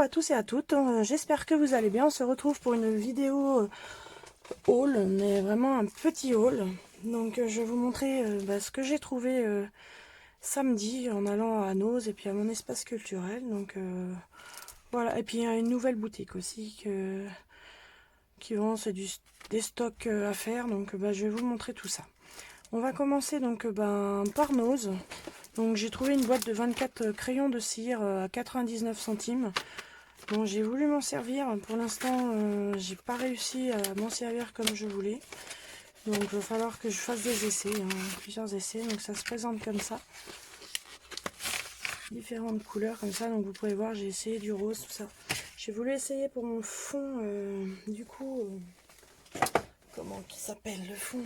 à tous et à toutes, j'espère que vous allez bien. On se retrouve pour une vidéo haul, mais vraiment un petit haul. Donc je vais vous montrer ce que j'ai trouvé samedi en allant à Noz et puis à mon espace culturel. Donc voilà, et puis il y a une nouvelle boutique aussi qui vend, c'est des stocks à faire. Donc je vais vous montrer tout ça. On va commencer donc par Noz. Donc j'ai trouvé une boîte de 24 crayons de cire à 99 centimes. Bon, j'ai voulu m'en servir. Pour l'instant, j'ai pas réussi à m'en servir comme je voulais. Donc il va falloir que je fasse des essais, plusieurs essais. Donc ça se présente comme ça. Différentes couleurs comme ça. Donc vous pouvez voir, j'ai essayé du rose, tout ça. J'ai voulu essayer pour mon fond, du coup, comment qui s'appelle le fond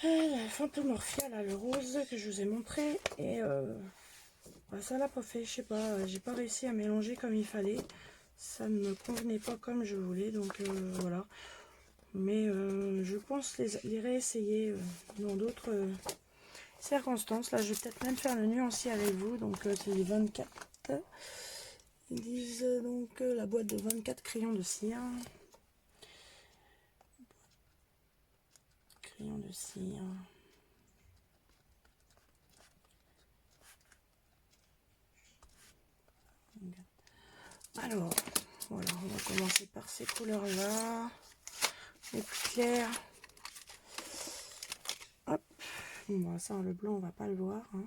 la Fantomorphia, là, le rose que je vous ai montré. Et ça l'a pas fait, je sais pas, j'ai pas réussi à mélanger comme il fallait. Ça ne me convenait pas comme je voulais, donc voilà. Mais je pense les réessayer dans d'autres circonstances. Là, je vais peut-être même faire le nuancier avec vous. Donc c'est les 24. Ils disent donc la boîte de 24 crayons de cire. Crayons de cire. Alors, voilà, on va commencer par ces couleurs-là. Les plus claires. Hop. Bon, ça, le blanc, on va pas le voir. Hein.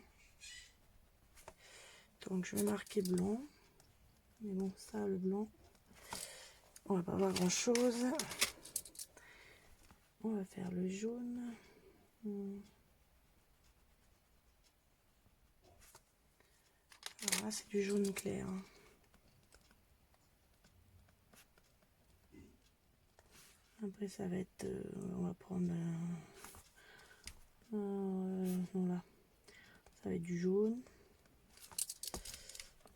Donc, je vais marquer blanc. Mais bon, ça, le blanc, on va pas voir grand-chose. On va faire le jaune. Alors là, c'est du jaune clair. Après, ça va être... on va prendre... voilà. Ça va être du jaune.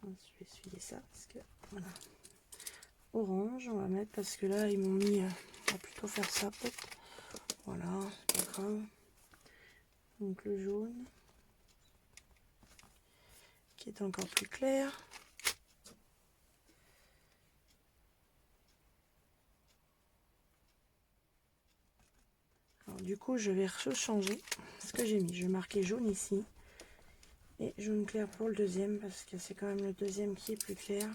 Je vais essuyer ça parce que... Voilà. Orange, on va mettre parce que là, ils m'ont mis... on va plutôt faire ça, peut-être. Voilà, c'est pas grave. Donc, le jaune. Qui est encore plus clair. Alors, du coup, je vais changer ce que j'ai mis. Je vais marquer jaune ici. Et jaune clair pour le deuxième, parce que c'est quand même le deuxième qui est plus clair.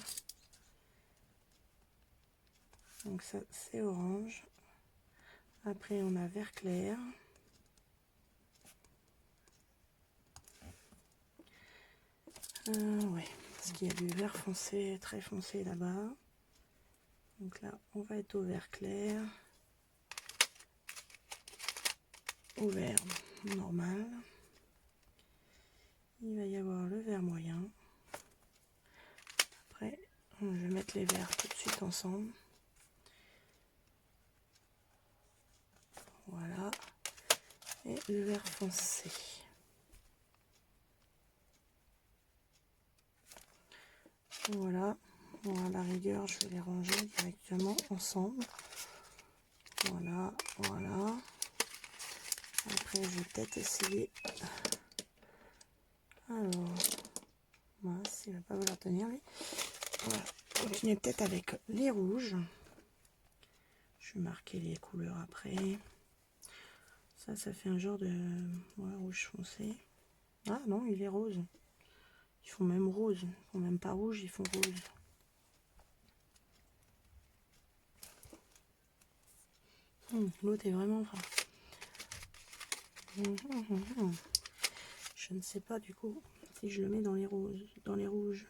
Donc ça, c'est orange. Après, on a vert clair. Ouais, parce qu'il y a du vert foncé, très foncé là-bas. Donc là, on va être au vert clair. Au vert normal. Il va y avoir le vert moyen. Après, je vais mettre les verts tout de suite ensemble. Voilà. Et le vert foncé. Voilà. Bon, à la rigueur, je vais les ranger directement ensemble. Voilà, voilà. Après, je vais peut-être essayer. Alors, mince, il va pas vouloir tenir lui. Voilà. Continuer peut-être avec les rouges. Je vais marquer les couleurs après. Ça fait un genre de rouge foncé. Ah non, il est rose. Ils font même rose. Ils font même pas rouge, ils font rose. L'autre est vraiment fin. Je ne sais pas du coup si je le mets dans les roses, dans les rouges.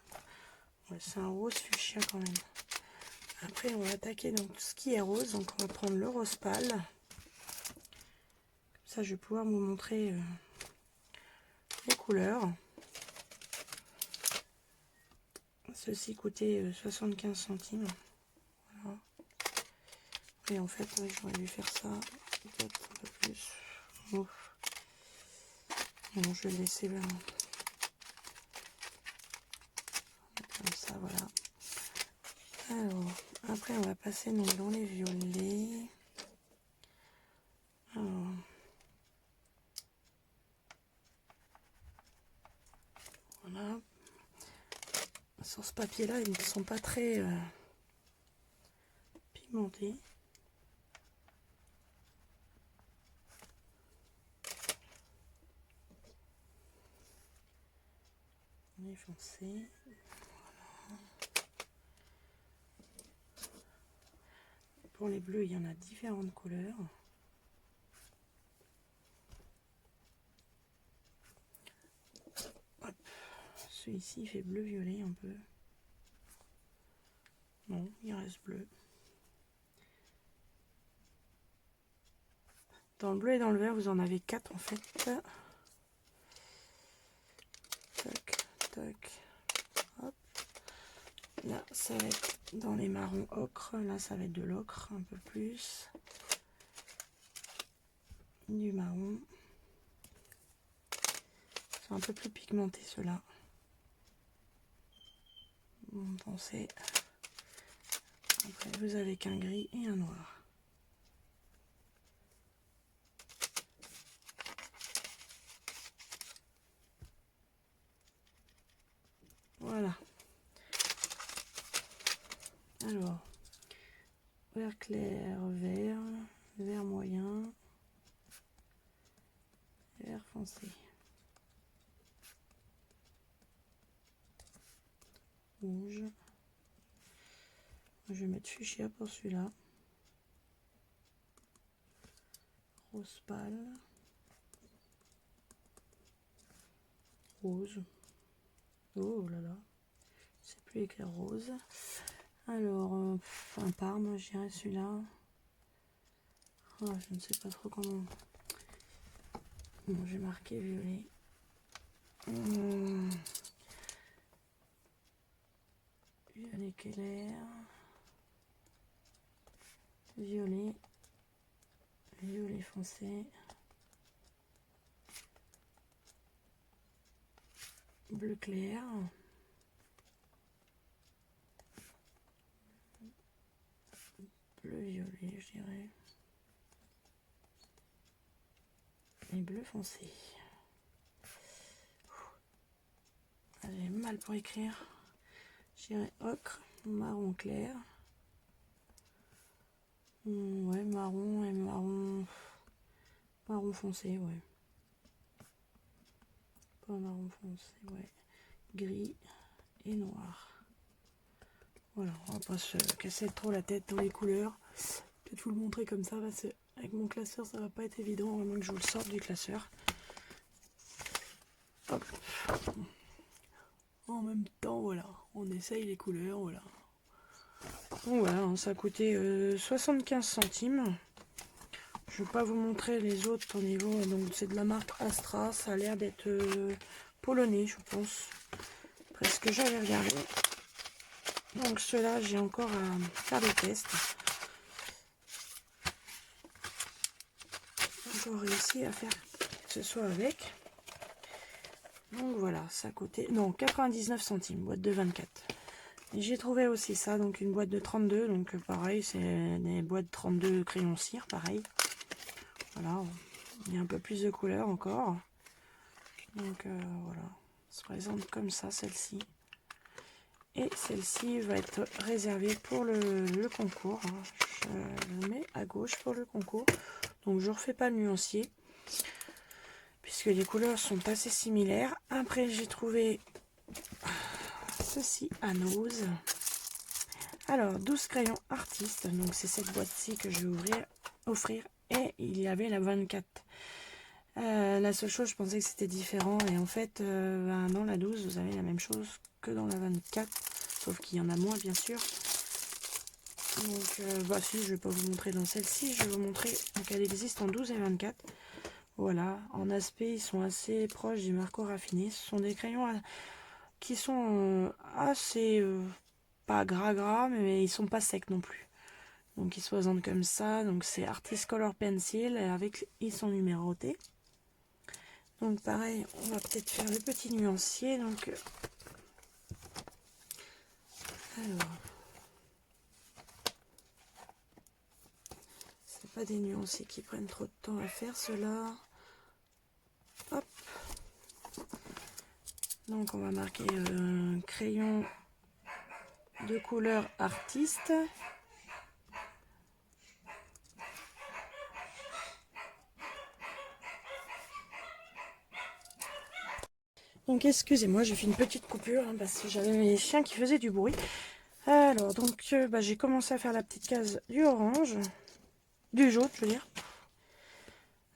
Ouais, c'est un rose fuchsia quand même. Après, on va attaquer donc tout ce qui est rose. Donc, on va prendre le rose pâle. Comme ça, je vais pouvoir vous montrer les couleurs. Ceci coûtait 75 centimes. Voilà. Et en fait, j'aurais dû faire ça peut-être un peu plus. Bon, je vais le laisser là. Comme ça, voilà. Alors, après, on va passer donc dans les violets. Alors, voilà. Sur ce papier-là, ils ne sont pas très pigmentés. On est foncé. Voilà. Pour les bleus, il y en a différentes couleurs. Celui-ci il fait bleu-violet un peu. Non, il reste bleu. Dans le bleu et dans le vert, vous en avez 4 en fait. Tac, tac. Hop. Là, ça va être dans les marrons ocre. Là, ça va être de l'ocre un peu plus. Du marron. Ils sont un peu plus pigmentés ceux-là. Vous pensez. Après, vous avez qu'un gris et un noir. Voilà. Alors, vert clair, vert, vert moyen, vert foncé, rouge. Je vais mettre fuchsia pour celui-là. Rose pâle. Rose. Oh là là. C'est plus éclair rose. Alors, un parme, je dirais celui-là. Oh, je ne sais pas trop comment. Bon, j'ai marqué violet. Violet clair. Violet. Violet foncé. Bleu clair. Bleu violet, je dirais. Et bleu foncé. J'ai mal pour écrire. Je dirais ocre, marron clair. Ouais, marron et marron foncé, ouais. Pas marron foncé, ouais. Gris et noir. Voilà, on va pas se casser trop la tête dans les couleurs. Peut-être vous le montrer comme ça, parce que avec mon classeur ça va pas être évident, à moins que je vous le sorte du classeur. Hop. En même temps, voilà, on essaye les couleurs, voilà. Donc voilà, ça a coûté 75 centimes. Je vais pas vous montrer les autres au niveau, donc c'est de la marque Astra, ça a l'air d'être polonais, je pense. Après ce que j'avais regardé. Donc ceux-là, j'ai encore à faire des tests. Encore réussi à faire que ce soit avec. Donc voilà, ça a coûté, non, 99 centimes, boîte de 24. Et j'ai trouvé aussi ça, donc une boîte de 32, donc pareil, c'est des boîtes 32 crayons cire, pareil. Voilà, il y a un peu plus de couleurs encore. Donc voilà, se présente comme ça, celle-ci. Et celle-ci va être réservée pour le concours. Je le mets à gauche pour le concours. Donc je ne refais pas le nuancier, puisque les couleurs sont assez similaires. Après, j'ai trouvé ceci à Nose. Alors, 12 crayons artistes. Donc c'est cette boîte-ci que je vais offrir. Et il y avait la 24. La seule chose, je pensais que c'était différent. Et en fait, dans la 12, vous avez la même chose que dans la 24. Sauf qu'il y en a moins, bien sûr. Donc, bah si, je vais pas vous montrer dans celle-ci. Je vais vous montrer qu'elle existe en 12 et 24. Voilà, en aspect, ils sont assez proches du Marco Raffiné. Ce sont des crayons qui sont assez, pas gras, mais ils sont pas secs non plus. Donc ils se présentent comme ça. Donc c'est Artist Color Pencil, et ils sont numérotés. Donc pareil, on va peut-être faire le petit nuancier. Donc alors, c'est pas des nuanciers qui prennent trop de temps à faire, ceux-là. Hop. Donc on va marquer crayon de couleur artiste. Donc excusez-moi, j'ai fait une petite coupure hein, parce que j'avais mes chiens qui faisaient du bruit. Alors donc j'ai commencé à faire la petite case du orange, du jaune je veux dire.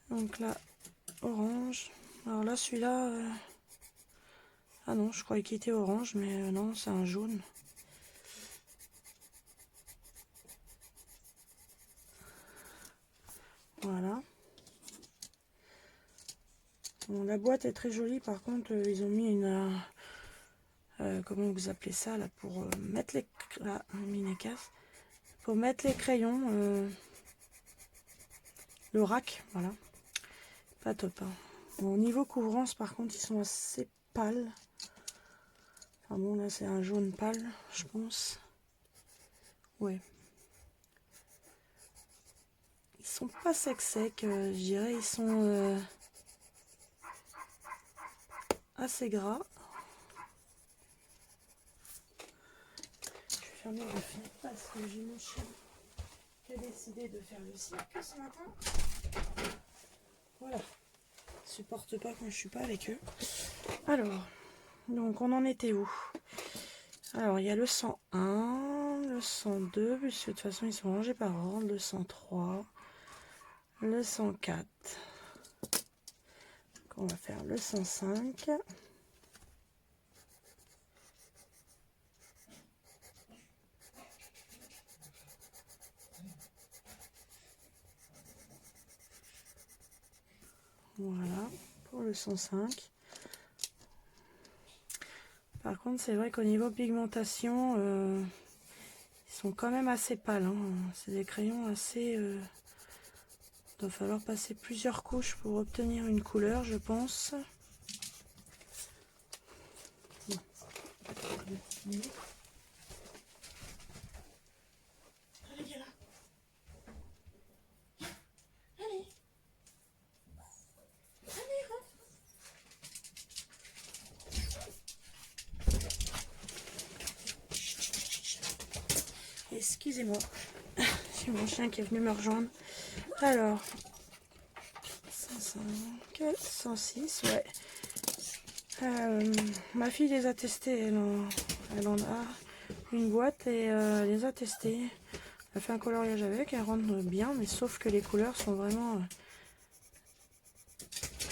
Donc là, orange. Alors là celui-là, ah non je croyais qu'il était orange mais non c'est un jaune. Voilà. Bon, la boîte est très jolie, par contre ils ont mis une comment vous appelez ça là pour mettre les pour mettre les crayons, le rack, voilà, pas top hein. Bon, au niveau couvrance par contre ils sont assez pâles. Enfin bon là c'est un jaune pâle je pense. Ouais, ils sont pas secs je dirais, ils sont assez gras. Je vais fermer la fenêtre parce que j'ai mon chien qui a décidé de faire le cirque ce matin. Voilà, ils supportent pas quand je suis pas avec eux. Alors, donc on en était où? Alors il y a le 101, le 102, puisque de toute façon ils sont rangés par ordre, le 103, le 104. Donc on va faire le 105. Voilà, pour le 105. Par contre, c'est vrai qu'au niveau pigmentation, ils sont quand même assez pâles. Hein. C'est des crayons assez... il va falloir passer plusieurs couches pour obtenir une couleur, je pense. Bon. Allez, viens là. Allez. Allez, rentre. Excusez-moi, j'ai mon chien qui est venu me rejoindre. Alors, 105, 106, ouais. Ma fille les a testés, elle en a une boîte et elle les a testés. Elle fait un coloriage avec, elle rentre bien, mais sauf que les couleurs sont vraiment...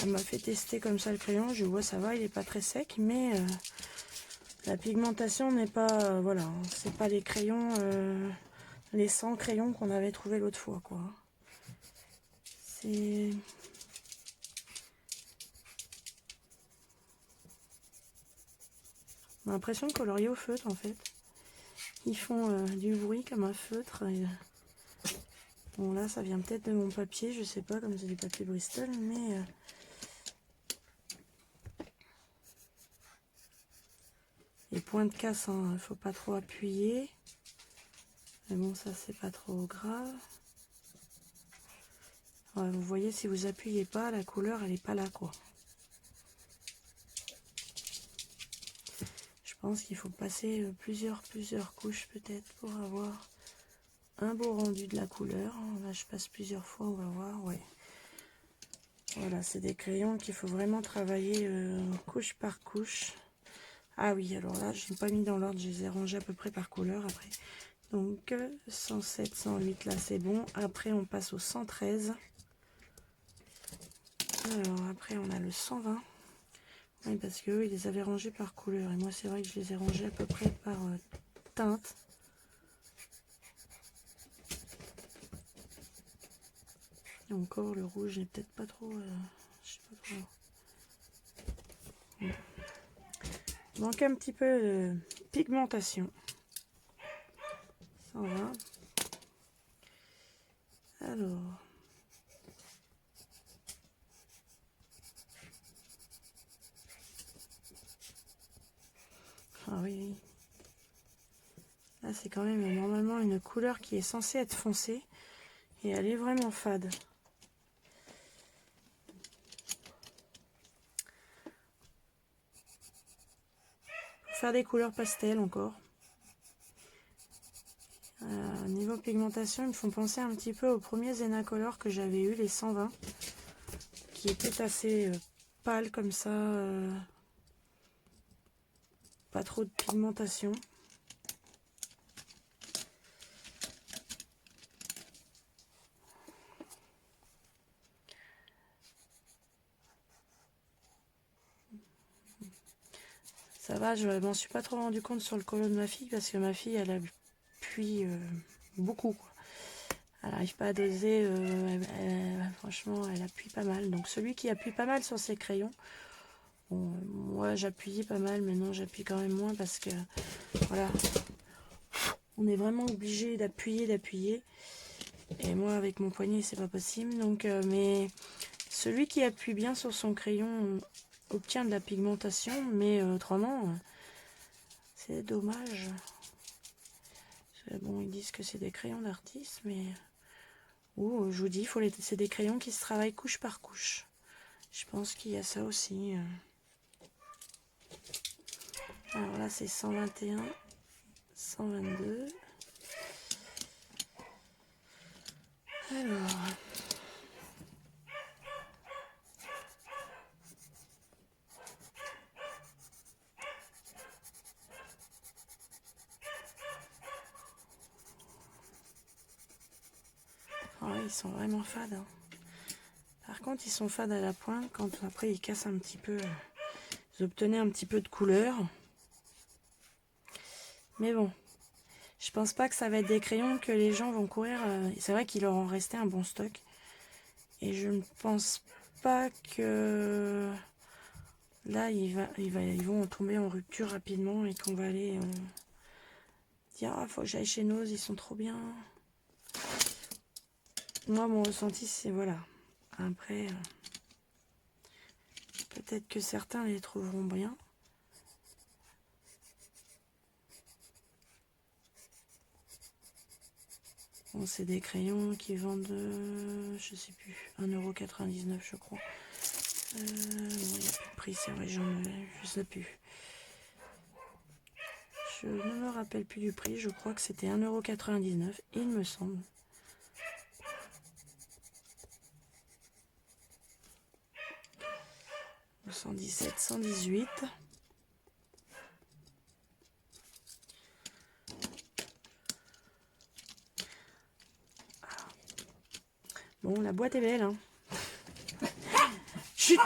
Elle m'a fait tester comme ça le crayon, je vois ça va, il est pas très sec, mais la pigmentation n'est pas... voilà, c'est pas les crayons... les 100 crayons qu'on avait trouvé l'autre fois, quoi. C'est... On a l'impression de colorier au feutre, en fait. Ils font du bruit comme un feutre. Et... Bon, là, ça vient peut-être de mon papier, je sais pas, comme c'est du papier Bristol, mais... les points de casse, hein, faut pas trop appuyer. Mais bon, ça, c'est pas trop grave. Ouais, vous voyez, si vous appuyez pas, la couleur, elle est pas là, quoi. Je pense qu'il faut passer plusieurs couches, peut-être, pour avoir un beau rendu de la couleur. Là, je passe plusieurs fois, on va voir, ouais. Voilà, c'est des crayons qu'il faut vraiment travailler couche par couche. Ah oui, alors là, je n'ai pas mis dans l'ordre, je les ai rangés à peu près par couleur après. Donc, 107, 108, là, c'est bon. Après, on passe au 113. Alors, après, on a le 120. Oui, parce qu'eux, ils les avaient rangés par couleur. Et moi, c'est vrai que je les ai rangés à peu près par teinte. Et encore, le rouge n'est peut-être pas trop... je sais pas trop... Il manque un petit peu de pigmentation. 120. Alors... ah oui. Là, c'est quand même normalement une couleur qui est censée être foncée. Et elle est vraiment fade. Pour faire des couleurs pastel encore. de pigmentation, ils me font penser un petit peu aux premiers Zenacolor que j'avais eu, les 120, qui étaient assez pâles comme ça, pas trop de pigmentation. Ça va, je m'en suis pas trop rendu compte sur le colo de ma fille parce que ma fille, elle appuie beaucoup, quoi. Elle n'arrive pas à doser, franchement, elle appuie pas mal. Donc celui qui appuie pas mal sur ses crayons, bon, moi j'appuyais pas mal, mais non, j'appuie quand même moins parce que, voilà, on est vraiment obligé d'appuyer. Et moi, avec mon poignet, c'est pas possible. Donc, mais celui qui appuie bien sur son crayon obtient de la pigmentation, mais autrement, c'est dommage. Bon, ils disent que c'est des crayons d'artiste, mais je vous dis, c'est des crayons qui se travaillent couche par couche. Je pense qu'il y a ça aussi. Alors là, c'est 121, 122. Alors... Ah, ils sont vraiment fades. Hein. Par contre, ils sont fades à la pointe. Quand après, ils cassent un petit peu. Vous obtenez un petit peu de couleur. Mais bon, je pense pas que ça va être des crayons que les gens vont courir. C'est vrai qu'il leur en restait un bon stock. Et je ne pense pas que là, ils vont tomber en rupture rapidement et qu'on va aller dire ah, faut que j'aille chez Nose, ils sont trop bien. Moi, mon ressenti, c'est voilà. Après, peut-être que certains les trouveront bien. Bon, c'est des crayons qui vendent, je sais plus, 1,99 € je crois. Bon, il n'y a plus de prix, c'est vrai, je sais plus. Je ne me rappelle plus du prix, je crois que c'était 1,99 €, il me semble. « 117, 118 ». Bon, la boîte est belle, hein. Chut!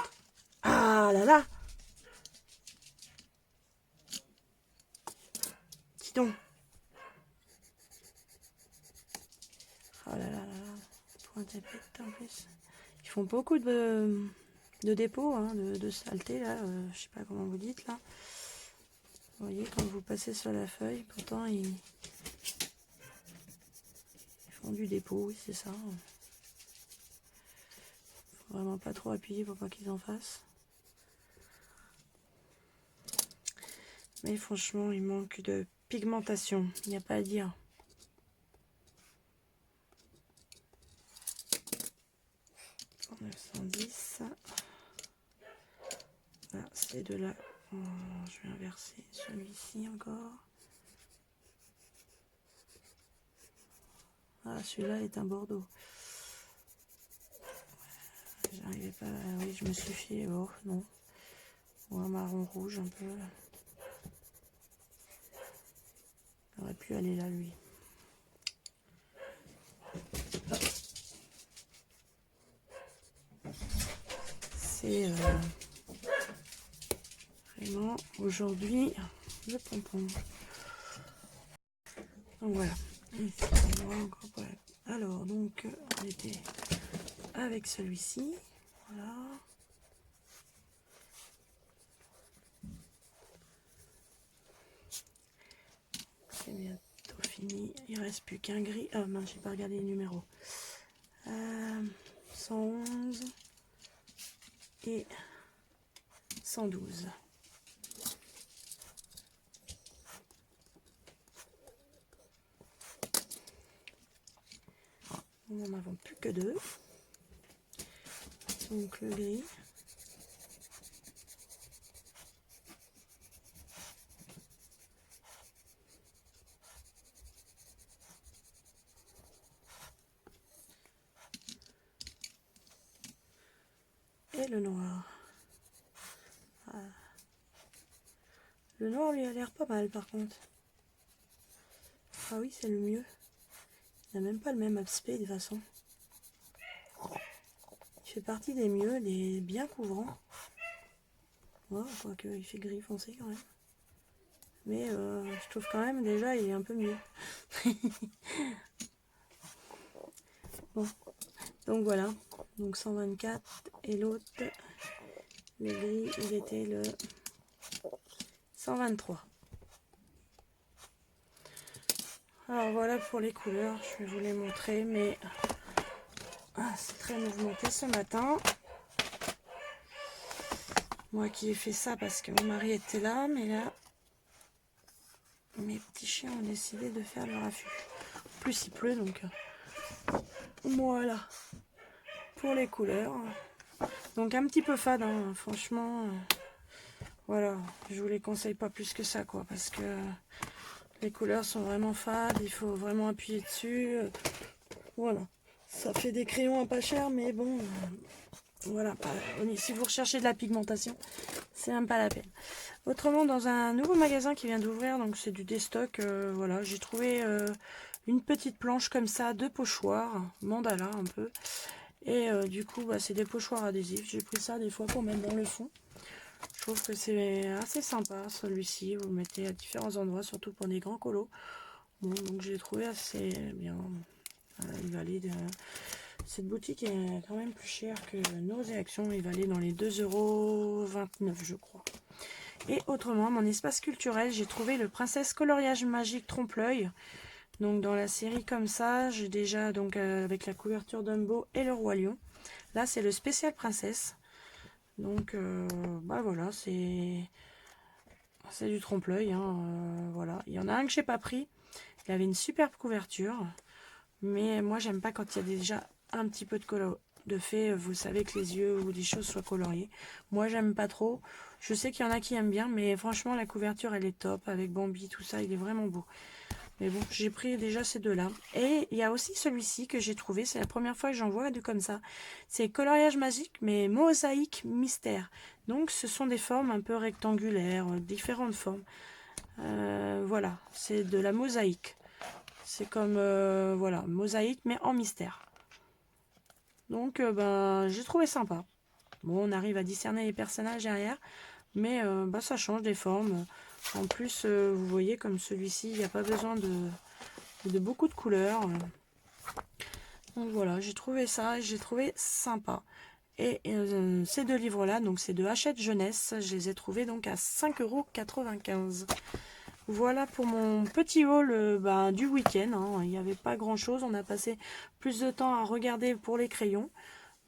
Ah là là! Dis donc! Oh là là là là! Pointe épite en plus. Ils font beaucoup de dépôts, hein, de saleté, là. Je sais pas comment vous dites, là. Vous voyez, quand vous passez sur la feuille, pourtant, ils font du dépôt, oui, c'est ça. Faut vraiment pas trop appuyer pour pas qu'ils en fassent. Mais franchement, il manque de pigmentation, il n'y a pas à dire. Pour 910. Là, c'est de là. Oh, je vais inverser celui-ci encore. Ah, celui-là est un bordeaux. J'arrivais pas. Oui, je me suis fié. Oh, non. Ou un marron rouge un peu. Il aurait pu aller là, lui. C'est vraiment aujourd'hui le pompon. Donc voilà. Ici, on voit encore pas. Alors, donc, on était avec celui-ci. Voilà. C'est bientôt fini. Il ne reste plus qu'un gris. Ah mince, j'ai pas regardé les numéros. 111 et 112. Nous n'en avons plus que deux. Donc le gris. montrer le noir. Ah. Le noir lui a l'air pas mal par contre. Ah oui, c'est le mieux. Il n'a même pas le même aspect de toute façon. Il fait partie des mieux, des bien couvrants. Oh, quoique il fait gris foncé quand même. Mais je trouve quand même déjà il est un peu mieux. Bon, donc voilà. Donc 124 et l'autre, le gris, il était le 123. Alors voilà pour les couleurs, je vais vous les montrer, mais c'est très mouvementé ce matin. Moi qui ai fait ça parce que mon mari était là, mais là, mes petits chiens ont décidé de faire le raffut. En plus il pleut, donc voilà pour les couleurs. Donc un petit peu fade, hein, franchement. Voilà, je vous les conseille pas plus que ça, quoi, parce que les couleurs sont vraiment fades, il faut vraiment appuyer dessus. Voilà, ça fait des crayons à pas cher, mais bon, voilà, si vous recherchez de la pigmentation, c'est même pas la peine. Autrement, dans un nouveau magasin qui vient d'ouvrir, donc c'est du déstock, voilà, j'ai trouvé une petite planche comme ça, de pochoirs, mandala un peu, et du coup, bah, c'est des pochoirs adhésifs, j'ai pris ça des fois pour mettre dans le fond. Je trouve que c'est assez sympa celui-ci, vous le mettez à différents endroits, surtout pour des grands colos. Bon, donc je l'ai trouvé assez bien. Il valait cette boutique est quand même plus chère que nos réactions, il valait dans les 2,29 € je crois. Et autrement, mon espace culturel, j'ai trouvé le Princesse Coloriage Magique Trompe-l'œil. Donc dans la série comme ça, j'ai déjà donc avec la couverture Dumbo et le Roi Lion. Là c'est le spécial Princesse. Donc bah voilà, c'est du trompe-l'œil, hein, voilà. Il y en a un que j'ai pas pris, il avait une superbe couverture, mais moi j'aime pas quand il y a déjà un petit peu de fait, vous savez, que les yeux ou des choses soient coloriées. Moi j'aime pas trop, je sais qu'il y en a qui aiment bien, mais franchement la couverture elle est top, avec Bambi, tout ça, il est vraiment beau. Mais bon, j'ai pris déjà ces deux-là. Et il y a aussi celui-ci que j'ai trouvé. C'est la première fois que j'en vois deux comme ça. C'est coloriage magique, mais mosaïque mystère. Donc, ce sont des formes un peu rectangulaires, différentes formes. Voilà, c'est de la mosaïque. C'est comme, voilà, mosaïque, mais en mystère. Donc, ben, j'ai trouvé sympa. Bon, on arrive à discerner les personnages derrière. Mais bah, ça change des formes. En plus, vous voyez, comme celui-ci, il n'y a pas besoin de beaucoup de couleurs. Donc voilà, j'ai trouvé ça, j'ai trouvé sympa. Et ces deux livres-là, donc c'est de Hachette Jeunesse, je les ai trouvés donc à 5,95 €. Voilà pour mon petit haul du week-end. Hein. Il n'y avait pas grand-chose, on a passé plus de temps à regarder pour les crayons.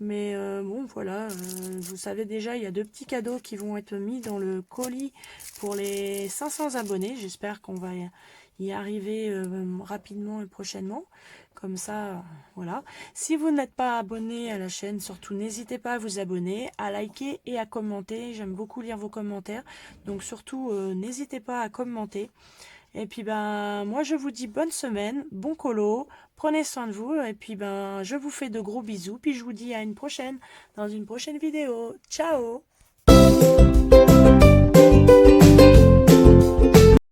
Mais bon, voilà, vous savez déjà, il y a deux petits cadeaux qui vont être mis dans le colis pour les 500 abonnés. J'espère qu'on va y arriver rapidement et prochainement. Comme ça, voilà. Si vous n'êtes pas abonné à la chaîne, surtout n'hésitez pas à vous abonner, à liker et à commenter. J'aime beaucoup lire vos commentaires. Donc surtout, n'hésitez pas à commenter. Et puis ben moi je vous dis bonne semaine, bon colo, prenez soin de vous et puis ben je vous fais de gros bisous puis je vous dis à une prochaine dans une prochaine vidéo. Ciao.